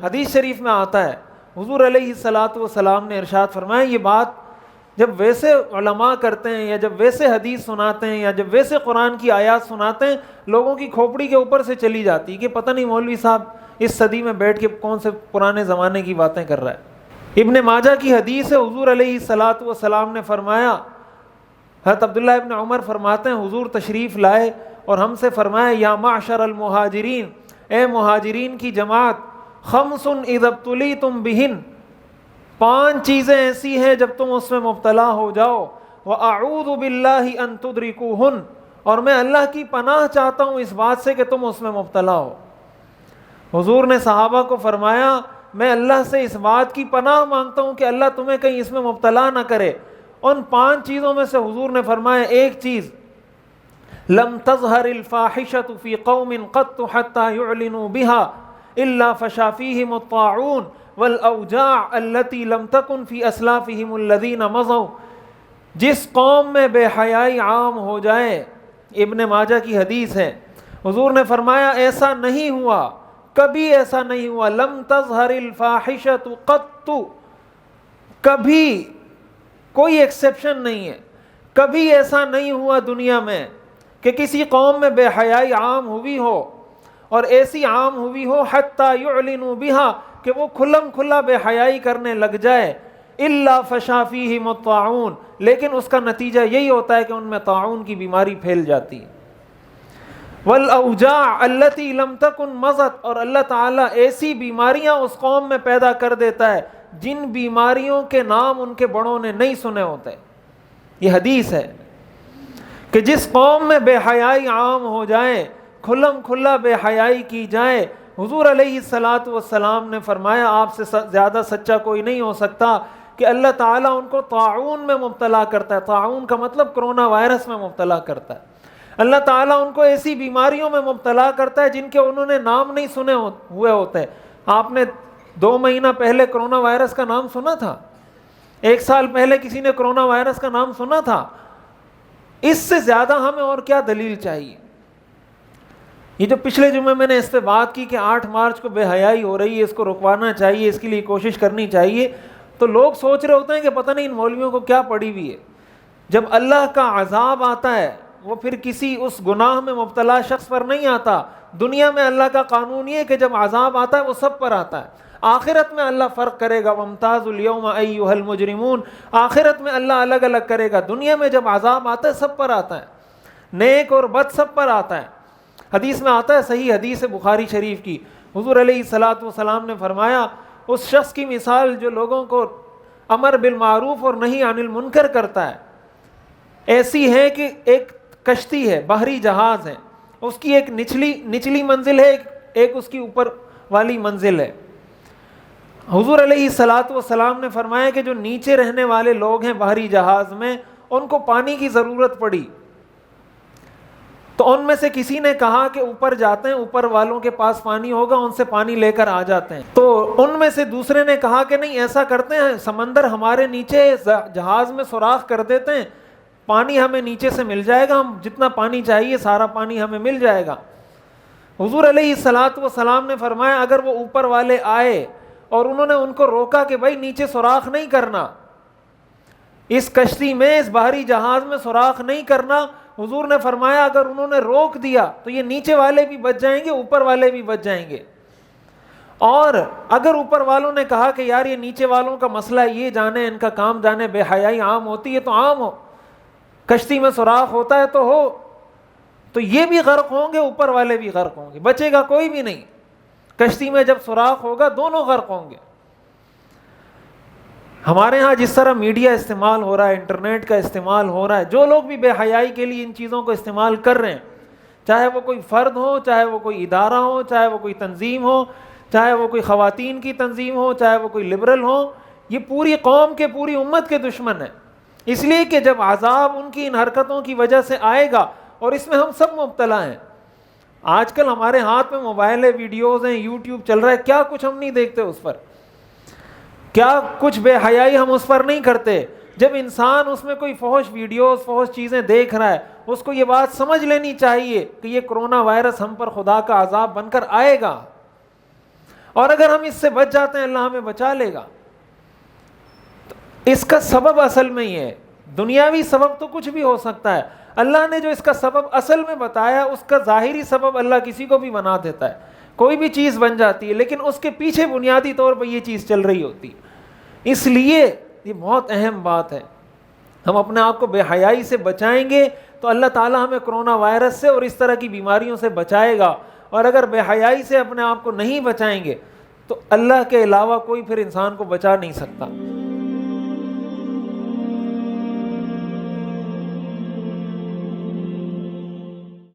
حدیث شریف میں آتا ہے حضور علیہ الصلاۃ والسلام نے ارشاد فرمایا، یہ بات جب ویسے علماء کرتے ہیں یا جب ویسے حدیث سناتے ہیں یا جب ویسے قرآن کی آیات سناتے ہیں، لوگوں کی کھوپڑی کے اوپر سے چلی جاتی کہ پتہ نہیں مولوی صاحب اس صدی میں بیٹھ کے کون سے پرانے زمانے کی باتیں کر رہا ہے۔ ابن ماجہ کی حدیث ہے، حضور علیہ الصلاۃ والسلام نے فرمایا، حضرت عبداللہ ابن عمر فرماتے ہیں حضور تشریف لائے اور ہم سے فرمایا، یا معشر المہاجرین، اے مہاجرین کی جماعت، خمس اذا ابتلیتم بہن، 5 چیزیں ایسی ہیں جب تم اس میں مبتلا ہو جاؤ، وَأَعُوذُ بِاللَّهِ أَن تُدْرِكُوهُنَّ، اور میں اللہ کی پناہ چاہتا ہوں اس بات سے کہ تم اس میں مبتلا ہو۔ حضور نے صحابہ کو فرمایا، میں اللہ سے اس بات کی پناہ مانگتا ہوں کہ اللہ تمہیں کہیں اس میں مبتلا نہ کرے۔ ان 5 چیزوں میں سے حضور نے فرمایا ایک چیز، لم تظہر الفاحشۃ فی قوم قط حتى يعلنوا بها الا فشا فیہم الطاعون والاوجاع التي لم تكن في اسلافهم الذين مضوا، جس قوم میں بے حیائی عام ہو جائے، ابن ماجہ کی حدیث ہے، حضور نے فرمایا ایسا نہیں ہوا، کبھی ایسا نہیں ہوا، لم تظہر الفاحشۃ قط، کبھی کوئی ایکسیپشن نہیں ہے، کبھی ایسا نہیں ہوا دنیا میں کہ کسی قوم میں بے حیائی عام ہوئی ہو، اور ایسی عام ہوئی ہو حتیٰ یعلنوا بہا، کہ وہ کھلم کھلا بے حیائی کرنے لگ جائے، الا فشا فیہم الطاعون، لیکن اس کا نتیجہ یہی ہوتا ہے کہ ان میں طاعون کی بیماری پھیل جاتی ہے، والاوجاع التی لم تکن مضت، اور اللہ تعالیٰ ایسی بیماریاں اس قوم میں پیدا کر دیتا ہے جن بیماریوں کے نام ان کے بڑوں نے نہیں سنے ہوتے۔ یہ حدیث ہے کہ جس قوم میں بے حیائی عام ہو جائے، کھلم کھلا بے حیائی کی جائے، حضور علیہ الصلاۃ والسلام نے فرمایا آپ سے زیادہ سچا کوئی نہیں ہو سکتا کہ اللہ تعالیٰ ان کو طاعون میں مبتلا کرتا ہے۔ طاعون کا مطلب کرونا وائرس میں مبتلا کرتا ہے۔ اللہ تعالیٰ ان کو ایسی بیماریوں میں مبتلا کرتا ہے جن کے انہوں نے نام نہیں سنے ہوئے ہوتے۔ آپ نے 2 مہینہ پہلے کرونا وائرس کا نام سنا تھا؟ 1 سال پہلے کسی نے کرونا وائرس کا نام سنا تھا؟ اس سے زیادہ ہمیں اور کیا دلیل چاہیے؟ یہ جو پچھلے جمعے میں نے اس پہ بات کی کہ 8 مارچ کو بے حیائی ہو رہی ہے، اس کو رکوانا چاہیے، اس کے لیے کوشش کرنی چاہیے، تو لوگ سوچ رہے ہوتے ہیں کہ پتہ نہیں ان مولویوں کو کیا پڑی ہوئی ہے۔ جب اللہ کا عذاب آتا ہے وہ پھر کسی اس گناہ میں مبتلا شخص پر نہیں آتا۔ دنیا میں اللہ کا قانون یہ ہے کہ جب عذاب آتا ہے وہ سب پر آتا ہے۔ آخرت میں اللہ فرق کرے گا، وامتازوا اليوم ایھا المجرمون، آخرت میں اللہ الگ الگ کرے گا۔ دنیا میں جب عذاب آتا ہے سب پر آتا ہے، نیک اور بد سب پر آتا ہے۔ حدیث میں آتا ہے، صحیح حدیث ہے بخاری شریف کی، حضور علیہ الصلاۃ والسلام نے فرمایا اس شخص کی مثال جو لوگوں کو امر بالمعروف اور نہی عن المنکر کرتا ہے، ایسی ہے کہ ایک کشتی ہے، بحری جہاز ہے، اس کی ایک نچلی منزل ہے، ایک اس کی اوپر والی منزل ہے۔ حضور علیہ الصلاۃ والسلام نے فرمایا کہ جو نیچے رہنے والے لوگ ہیں بحری جہاز میں، ان کو پانی کی ضرورت پڑی تو ان میں سے کسی نے کہا کہ اوپر جاتے ہیں، اوپر والوں کے پاس پانی ہوگا، ان سے پانی لے کر آ جاتے ہیں۔ تو ان میں سے دوسرے نے کہا کہ نہیں، ایسا کرتے ہیں، سمندر ہمارے نیچے جہاز میں سوراخ کر دیتے ہیں، پانی ہمیں نیچے سے مل جائے گا، ہم جتنا پانی چاہیے سارا پانی ہمیں مل جائے گا۔ حضور علیہ الصلاۃ والسلام نے فرمایا اگر وہ اوپر والے آئے اور انہوں نے ان کو روکا کہ بھائی نیچے سوراخ نہیں کرنا، اس کشتی میں، اس بحری جہاز میں سوراخ نہیں کرنا، حضور نے فرمایا اگر انہوں نے روک دیا تو یہ نیچے والے بھی بچ جائیں گے، اوپر والے بھی بچ جائیں گے۔ اور اگر اوپر والوں نے کہا کہ یار یہ نیچے والوں کا مسئلہ یہ جانے، ان کا کام جانے، بے حیائی عام ہوتی ہے تو عام ہو، کشتی میں سوراخ ہوتا ہے تو ہو، تو یہ بھی غرق ہوں گے، اوپر والے بھی غرق ہوں گے، بچے گا کوئی بھی نہیں۔ کشتی میں جب سوراخ ہوگا دونوں غرق ہوں گے۔ ہمارے ہاں جس طرح میڈیا استعمال ہو رہا ہے، انٹرنیٹ کا استعمال ہو رہا ہے، جو لوگ بھی بے حیائی کے لیے ان چیزوں کو استعمال کر رہے ہیں، چاہے وہ کوئی فرد ہو، چاہے وہ کوئی ادارہ ہو، چاہے وہ کوئی تنظیم ہو، چاہے وہ کوئی خواتین کی تنظیم ہو، چاہے وہ کوئی لبرل ہو، یہ پوری قوم کے، پوری امت کے دشمن ہیں۔ اس لیے کہ جب عذاب ان کی ان حرکتوں کی وجہ سے آئے گا، اور اس میں ہم سب مبتلا ہیں۔ آج کل ہمارے ہاتھ میں موبائل ہے، ویڈیوز ہیں، یوٹیوب چل رہا ہے، کیا کچھ ہم نہیں دیکھتے اس پر، کیا کچھ بے حیائی ہم اس پر نہیں کرتے۔ جب انسان اس میں کوئی فحش ویڈیوز، فحش چیزیں دیکھ رہا ہے، اس کو یہ بات سمجھ لینی چاہیے کہ یہ کرونا وائرس ہم پر خدا کا عذاب بن کر آئے گا، اور اگر ہم اس سے بچ جاتے ہیں اللہ ہمیں بچا لے گا. اس کا سبب اصل میں ہی ہے. دنیاوی سبب تو کچھ بھی ہو سکتا ہے, اللہ نے جو اس کا سبب اصل میں بتایا اس کا ظاہری سبب اللہ کسی کو بھی بنا دیتا ہے. کوئی بھی چیز بن جاتی ہے لیکن اس کے پیچھے بنیادی طور پر یہ چیز چل رہی ہوتی ہے. اس لیے یہ بہت اہم بات ہے. ہم اپنے آپ کو بے حیائی سے بچائیں گے تو اللہ تعالیٰ ہمیں کرونا وائرس سے اور اس طرح کی بیماریوں سے بچائے گا, اور اگر بے حیائی سے اپنے آپ کو نہیں بچائیں گے تو اللہ کے علاوہ کوئی پھر انسان کو بچا نہیں سکتا.